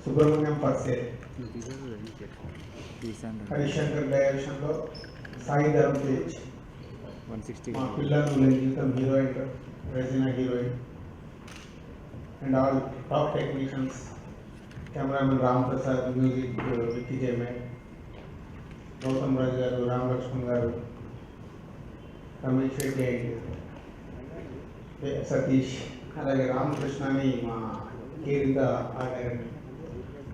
Subrahmanyam per se, Harishankar డైరెక్షన్లో సాయి ధరమ్ తేజ్, మా పిల్లలు జీవితం heroine Regina heroine and all top technicians, cameraman Ram Prasad, music Vicky జయమే, గౌతమ్ రాజు గారు, రామ్ లక్ష్మణ్ గారు, రమేష్ రెడ్డి అండ్ సతీష్, అలాగే రామకృష్ణ అని మా కేరింద ఆడారు.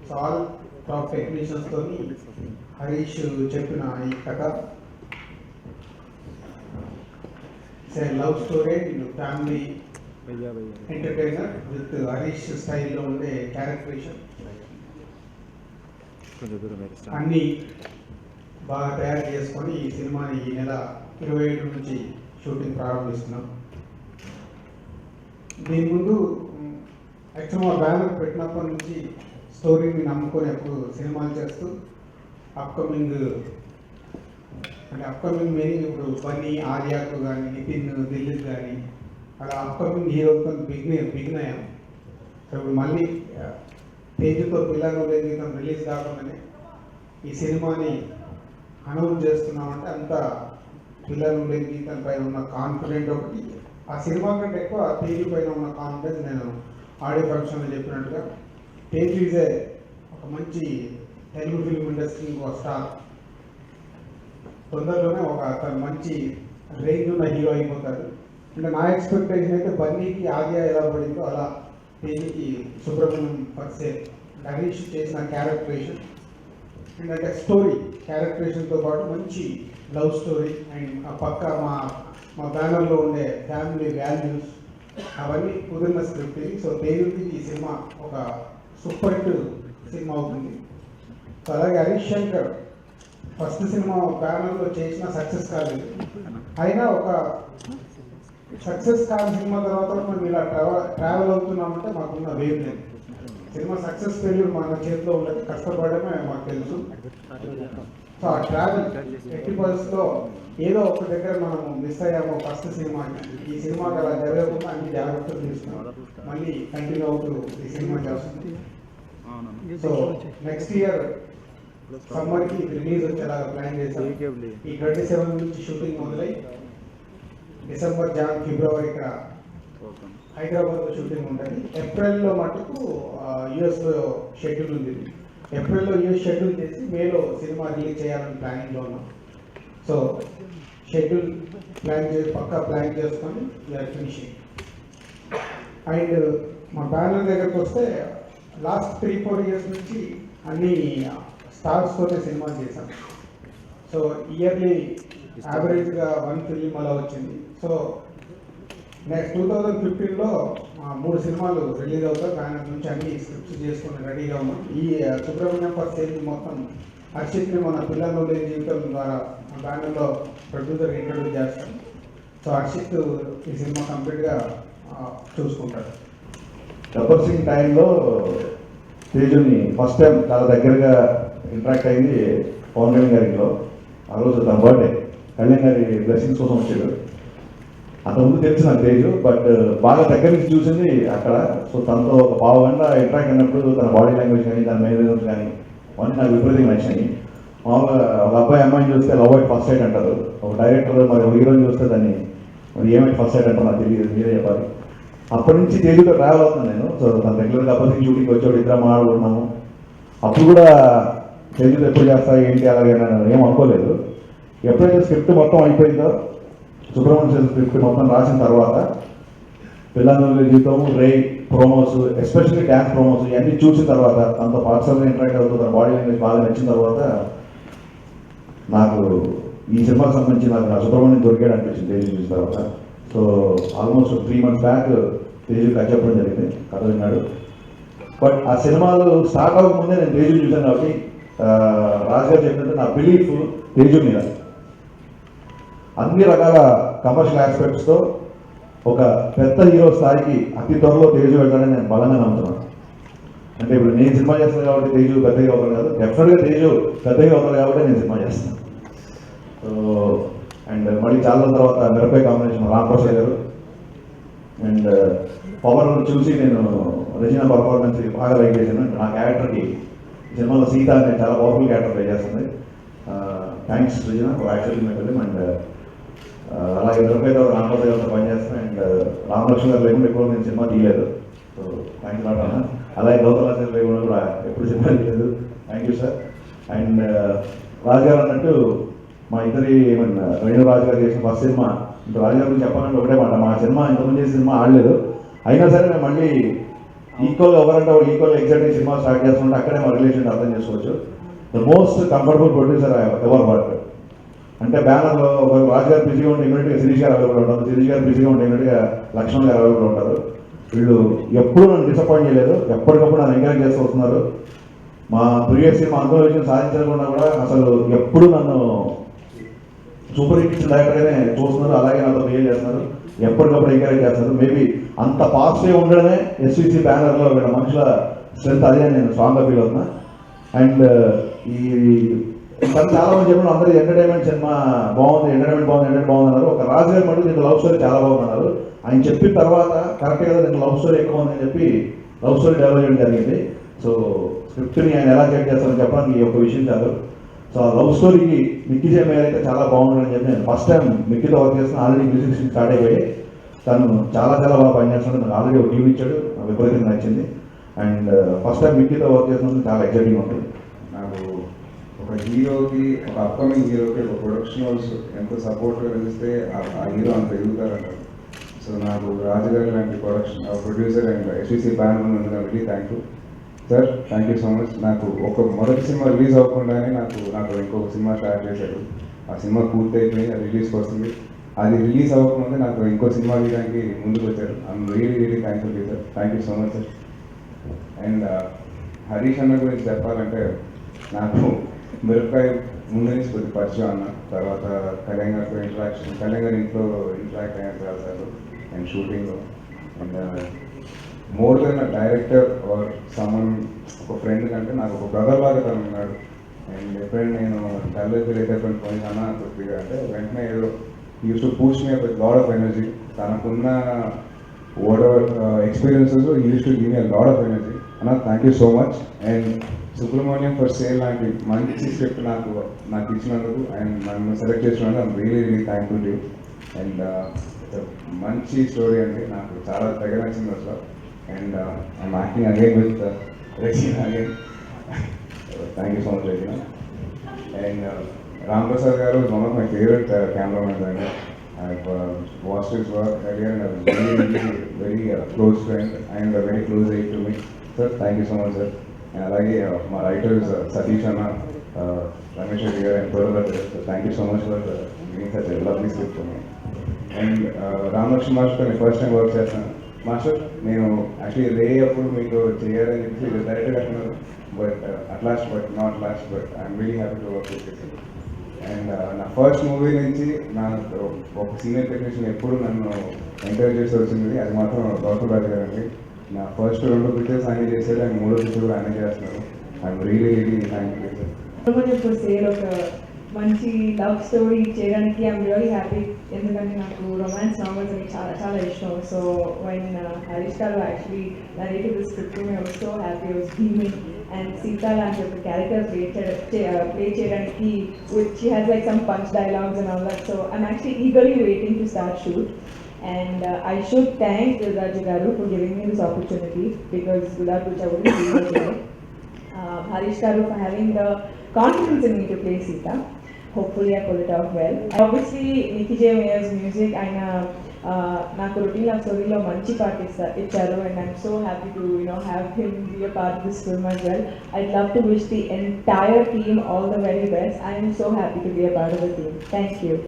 సో ఆల్ టాప్ టెక్నీషియన్స్తో హరీష్ చెప్పిన ఈ కథ love story family entertainer with Harish స్టైల్లో ఉండే క్యారెక్టరేషన్ అన్నీ బాగా తయారు చేసుకొని ఈ సినిమాని ఈ నెల 27 నుంచి షూటింగ్ ప్రారంభిస్తున్నాం. దీని ముందు యాక్చువల్ మా బ్యానర్ పెట్టినప్పటి నుంచి స్టోరీని నమ్ముకొని ఎప్పుడు సినిమాలు చేస్తూ అప్కమింగ్ మీనింగ్ ఇప్పుడు బన్నీ, ఆర్యాకు కానీ, నితిన్, దిలీప్ కానీ అలా అప్కమింగ్ హీరోతో బిగిన్ అయ్యాం. సో ఇప్పుడు మళ్ళీ తేజుతో పిల్లలు జీవితం రిలీజ్ కాకుండానే ఈ సినిమాని అనౌన్స్ చేస్తున్నామంటే అంత పిల్లలు జీవితం పైన ఉన్న కాన్ఫిడెంట్ ఒకటి, ఆ సినిమా కంటే ఎక్కువ తేజు పైన ఉన్న కాన్ఫిడెన్స్. నేను ఆడియో ఫంక్షన్లో చెప్పినట్టుగా తేజు ఈజ్ ఒక మంచి తెలుగు ఫిల్మ్ ఇండస్ట్రీ ఒక స్టార్, తొందరలోనే తను మంచి రేంజ్ ఉన్న హీరో అయిపోతాడు. ఇంకా నా ఎక్స్పెక్టేషన్ అయితే బన్నీకి ఆర్య ఎలా పడిందో అలా తేజుకి సుబ్రహ్మణ్యం పర్సే హరీష్ చేసిన క్యారెక్టరేషన్ అండ్ అంటే స్టోరీ క్యారెక్టరేషన్తో పాటు మంచి లవ్ స్టోరీ అండ్ ఆ పక్క మా బ్యానర్లో ఉండే ఫ్యామిలీ వాల్యూస్ అవన్నీ కుదిరిన స్క్రిప్ట్ ఇది. సో తేజుకి ఈ సినిమా ఒక సూపర్ హిట్ సినిమా అవుతుంది. సో అలాగే హరీష్ శంకర్ ఫస్ట్ సినిమా బ్యానర్లో చేసిన సక్సెస్ కాలేదు, అయినా ఒక సక్సెస్ కాని సినిమా తర్వాత మనం ఇలా ట్రావెల్ అవుతున్నామంటే మాకున్న వేవ్ లేదు. సినిమా సక్సెస్ ఫెయిల్యూర్ మన చేతిలో ఉండదు, కష్టపడమే మాకు తెలుసు. సో ఆ ట్రావెల్ ఎట్టి పరిస్థితిలో ఏదో ఒక దగ్గర మనం మిస్ అయ్యాము ఫస్ట్ సినిమాకి, ఈ సినిమాకి అలా జరగకుండా అన్ని జాగ్రత్తలు తీసుకున్నాం, మళ్ళీ కంటిన్యూ అవుతూ ఈ సినిమా చేస్తుంది. సో నెక్స్ట్ ఇయర్ సమ్మర్కి రిలీజ్ వచ్చేలాగా ప్లాన్ చేశాం. ఈ 27 నుంచి షూటింగ్ మొదలై డిసెంబర్, ఫిబ్రవరి ఇక్కడ హైదరాబాద్లో షూటింగ్ ఉంటుంది. ఏప్రిల్లో మటుకు యుఎస్లో షెడ్యూల్ ఉంది. ఏప్రిల్లో యుఎస్ షెడ్యూల్ చేసి మేలో సినిమా రిలీజ్ చేయాలని ప్లానింగ్లో ఉన్నాం. సో షెడ్యూల్ పక్కా ప్లాన్ చేసుకొని ఫినిషింగ్. అండ్ మా బ్యానర్ దగ్గరకు వస్తే లాస్ట్ 3-4 ఇయర్స్ నుంచి అన్ని స్టార్స్తోనే సినిమాలు చేశాం. సో ఇయర్లీ యావరేజ్గా 1 ఫిలిం అలా వచ్చింది. సో నెక్స్ట్ 2015లో 3 సినిమాలు రిలీజ్ అవుతాయి. బ్యానర్ నుంచి అన్ని స్క్రిప్ట్స్ చేసుకుని రెడీగా ఉన్నాం. ఈ సుబ్రహ్మణ్యం పర్సే మొత్తం హర్షిత్ని మన పిల్లలు జీవితం ద్వారా బ్యానర్లో ప్రొడ్యూసర్ ఇంట్రడ్యూస్ చేస్తాం. సో హర్షిత్ ఈ సినిమా కంప్లీట్గా చూసుకుంటాడు. గబ్బర్ సింగ్ టైంలో తేజుని ఫస్ట్ టైం చాలా దగ్గరగా ఇంటరాక్ట్ అయింది పవన్ కళ్యాణ్ గారి ఇంట్లో. ఆ రోజు తన బర్త్డే, కళ్యాణ్ గారి బ్లెస్సింగ్స్ కోసం వచ్చాడు. అంతకుముందు తెలుసు నాకు తేజు, బట్ బాగా దగ్గర నుంచి చూసింది అక్కడ. సో తనతో ఒక పావు గంట ఇంటరాక్ట్ అయినప్పుడు తన బాడీ లాంగ్వేజ్ కానీ తన మేనరిజమ్స్ కానీ అవన్నీ నాకు విపరీతంగా నచ్చినాయి. మామూలుగా ఒక అబ్బాయి అమ్మాయిని చూస్తే లవ్ అట్ ఫస్ట్ సైట్ అంటారు, ఒక డైరెక్టర్ మరి ఒక హీరోని చూస్తే దాన్ని మరి ఏమైనా ఫస్ట్ సైట్ అంటారు నాకు తెలియదు, మీరే చెప్పాలి. అప్పటి నుంచి తేజుతో ట్రావెల్ అవుతున్నాను నేను. సో తన రెగ్యులర్గా అప్పటికి షూటింగ్ వచ్చాడు, ఇద్దరం మాట్లాడుకున్నాము. అప్పుడు కూడా తేజుతో ఎప్పుడు చేస్తా ఏంటి అలాగే నేను ఏం అనుకోలేదు. ఎప్పుడైతే స్క్రిప్ట్ మొత్తం అయిపోయిందో, సుబ్రహ్మణ్యం స్క్రిప్ట్ మొత్తం రాసిన తర్వాత పిల్లల జీవితం, రే ప్రోమోస్, ఎస్పెషల్లీ డ్యాన్స్ ప్రోమోస్ ఇవన్నీ చూసిన తర్వాత, తనతో పర్సనల్గా ఇంటరాక్ట్ అవుతూ తన బాడీ లాంగ్వేజ్ బాగా నచ్చిన తర్వాత నాకు ఈ సినిమాకి సంబంధించి నాకు నా సుబ్రహ్మణ్యం దొరికాడు అనిపించింది తేజు చూసిన తర్వాత. So almost 3 months back Teju కథ చెప్పడం జరిగింది, కథ విన్నాడు. బట్ ఆ సినిమాలు స్టార్ట్ అవ్వకముందే నేను తేజు చూశాను కాబట్టి రాజు గారు చెప్పినట్టు నా బిలీఫ్ తేజు మీద అన్ని రకాల కమర్షియల్ ఆస్పెక్ట్స్తో ఒక పెద్ద హీరో స్థాయికి అతి త్వరలో తేజు వెళ్తాడని నేను బలంగా నమ్ముతున్నాను. అంటే ఇప్పుడు నేను సినిమా చేస్తాను కాబట్టి తేజు పెద్దగా అవుతాడు కాదు, డెఫినెట్గా తేజు పెద్దగా అవుతాడు కాబట్టి నేను సినిమా చేస్తాను. సో అండ్ మళ్ళీ చాలా తర్వాత మిరపకాయ కాంబినేషన్ రాంప్రసాద్ గారు అండ్ పవర్ చూసి నేను రచన పర్ఫార్మెన్స్ బాగా లైక్ చేశాను. నా క్యారెక్టర్కి సినిమాలో సీత నేను చాలా పవర్ఫుల్ క్యారెక్టర్ ప్లే చేస్తుంది. Thanks Rachana for actually my film. And అలాగే మిరపకాయ గారు రాంప్రసాద్ గారితో పనిచేస్తాను. అండ్ రామలక్ష్మి గారు లేకుండా ఎప్పుడు నేను సినిమా తీయలేదు, సో థ్యాంక్స్ లాట్ అన్న. అలాగే గౌతమ్ రాజు గారు లేకుండా కూడా ఎప్పుడు సినిమా తీయలేదు, థ్యాంక్ యూ సార్. అండ్ రాజు గారు అన్నట్టు మా ఇద్దరి రేణు రాజు గారు చేసిన ఫస్ట్ సినిమా, ఇంకా రాజు గారి గురించి చెప్పాలంటే ఒకటే మాట, మా సినిమా ఇంతకుముందు చేసిన సినిమా ఆడలేదు, అయినా సరే మేము మళ్ళీ ఈక్వల్గా ఒకరంటే వాళ్ళు ఈక్వల్గా ఎగ్జాక్ట్గా సినిమా స్టార్ట్ చేస్తుంటే అక్కడే మా రిలేషన్ అర్థం చేసుకోవచ్చు. The most comfortable producer ever work. అంటే బ్యానర్లో ఒక రాజు గారు బిజీగా ఉంటే ఇమీడియట్గా శిరీష్ గారు అవైలబుల్ ఉంటారు, శిరీష్ గారు బిజీగా ఉంటే ఇమీడియట్గా లక్ష్మణ్ గారు అవైలబుల్ ఉంటారు. వీళ్ళు ఎప్పుడూ నన్ను డిసప్పాయింట్ చేయలేదు, ఎప్పటికప్పుడు నన్ను ఎంకరేజ్ చేస్తూ వస్తున్నారు. మా ప్రీవియస్ సినిమా అనుకున్న విషయం సాధించకుండా కూడా అసలు ఎప్పుడు నన్ను సూపర్ హిట్ డైరెక్టర్గానే చూస్తున్నారు, అలాగే నాతో బిహేవ్ చేస్తున్నారు, ఎప్పటికప్పుడు ఎంకరేజ్ చేస్తారు. మేబీ అంత పాజిటివ్ ఉండడమే ఎస్విసి బ్యానర్లో వీళ్ళ మనుషుల స్ట్రెంత్, అదే నేను స్ట్రాంగ్గా ఫీల్ అవుతున్నా. అండ్ ఈ చాలా మంది చెప్పిన అందరూ ఎంటర్టైన్మెంట్ సినిమా బాగుంది, ఎంటర్టైన్మెంట్ బాగుంది అన్నారు. ఒక రాజు గారు మటుకు దీంట్లో లవ్ స్టోరీ చాలా బాగున్నారు. ఆయన చెప్పిన తర్వాత కరెక్ట్ కదా దీంట్లో లవ్ స్టోరీ ఎక్కువ ఉందని చెప్పి లవ్ స్టోరీ డెవలప్ చేయడం జరిగింది. సో స్క్రిప్ట్ని ఆయన ఎలా చెక్ చేస్తారని చెప్పడానికి ఈ ఒక విషయం చాలు. సో ఆ లవ్ స్టోరీకి మిక్కీ జే మేయర్ అయితే చాలా బాగుంటుందని చెప్పి నేను ఫస్ట్ టైం మిక్కీతో వర్క్ చేస్తున్న, ఆల్రెడీ మ్యూజిక్ స్టార్ట్ అయిపోయి తను చాలా చాలా బాగా పనిచేస్తున్నాడు. నాకు ఆల్రెడీ ఒక టీవీ ఇచ్చాడు, నాకు విపరీతంగా నచ్చింది. అండ్ ఫస్ట్ టైం మిక్కీతో వర్క్ చేస్తున్నందుకు చాలా ఎక్సైటింగ్ ఉంటుంది. నాకు ఒక హీరోకి, ఒక అప్కమింగ్ హీరోకి ఒక ప్రొడక్షన్ హౌస్ ఎంత సపోర్ట్గా నిలిస్తే ఆ హీరో అంత ఎదుగుతారంటారు. సో నాకు రాజుగారి లాంటి ప్రొడ్యూసర్ అండ్ ఎస్విసి బ్యానర్ ఉన్నందుకు very thank you sir, thank you so much. నాకు ఒక మొదటి సినిమా రిలీజ్ అవ్వకుండానే నాకు ఇంకొక సినిమా స్టార్ట్ చేశారు. ఆ సినిమా పూర్తి అయిపోయి అది రిలీజ్కి వస్తుంది. అది రిలీజ్ అవ్వకముందే నాకు ఇంకో సినిమా తీయడానికి ముందుకు వచ్చారు. I'm really thankful sir, thank you so much sir. And Harish అన్న గురించి చెప్పాలంటే నాకు మిరపకాయ ముందు నుంచి కొద్ది పరిచయం అన్న, తర్వాత కళ్యాణ్ గారితో ఇంటరాక్షన్, కళ్యాణ్ గారి ఇంట్లో ఇంటరాక్ట్ అయ్యాను చాలాసార్లు అండ్ షూటింగ్లో. And more than a director or సమ్మన్, ఒక ఫ్రెండ్ కంటే నాకు ఒక బ్రదర్ లాగా తను ఉన్నాడు. అండ్ ఎప్పుడైనా నేను డల్కి అయితే ఫోన్ అన్న కొద్దిగా అంటే వెంటనే ఏదో use to push me with lot of energy. తనకున్న whatever experiences use to give me lot of energy అన్న, thank you so much. And Subrahmanyam for sale లాంటి మంచి స్క్రిప్ట్ నాకు ఇచ్చినందుకు అండ్ నన్ను సెలెక్ట్ చేసినందుకు I'm really thankful to you. And మంచి story అండి, నాకు చాలా దగ్గర నచ్చింది అసలు. And I'm acting again with Regina again, thank you so much Regina. And Ramprasad గారు is one of my favourite cameramens అండి. I've watched his work earlier and I was very close friend and a very close aide to me. Sir, thank you so much, sir. And అలాగే మా writers Satish అన్న, రమేష్ రెడ్డి గారు and producer, thank you so much for giving such a lovely script for me. And Ramalakshmi master నేను first time work చేస్తాను. Master నేను actually రే అప్పుడు మీకు చేయాలని చెప్పి డైరెక్ట్గా అంటున్నారు, but at last but not lost but I'm really happy to work with you. And నా ఫస్ట్ మూవీ నుంచి నాకు ఒక సీనియర్ టెక్నీషియన్ ఎప్పుడు నన్ను ఎంకరేజ్ చేసి వచ్చింది, అది మాత్రం గౌతమ్ రాజు గారు అండి. నా ఫస్ట్ 2 పిక్చర్స్ ఆయన చేశారు అండ్ 3వ పిక్చర్ కూడా ఆయన చేస్తున్నారు. I'm really thank you sir. Subrahmanyam for sale ఒక మంచి లవ్ స్టోరీ చేయడానికి ఐఎమ్ రియలీ హ్యాపీ. ఎందుకంటే నాకు రొమాన్స్ నావెల్స్ అని చాలా చాలా ఇష్టం. సో when హరీష్ గారు actually narrated the script to me, I was so happy, I was beaming. And Sita లాంటి ఒక క్యారెక్టర్ ప్లే చేయడానికి she has like some punch dialogues and all that. So I'm actually eagerly waiting to start shoot. And I should thank Raju Garu for giving me this opportunity, because without which I wouldn't be able to do it. Harish Garu for having the confidence in me to play Sita. Hopefully I pull it off well. And obviously Nicky J. Mayer's music, నాకు routine love స్టోరీలో మంచి part ఇచ్చారు, and I'm so happy to have him be a part of this film as well. I'd love to wish the entire team all the very best. I am so happy to be a part of the team. Thank you.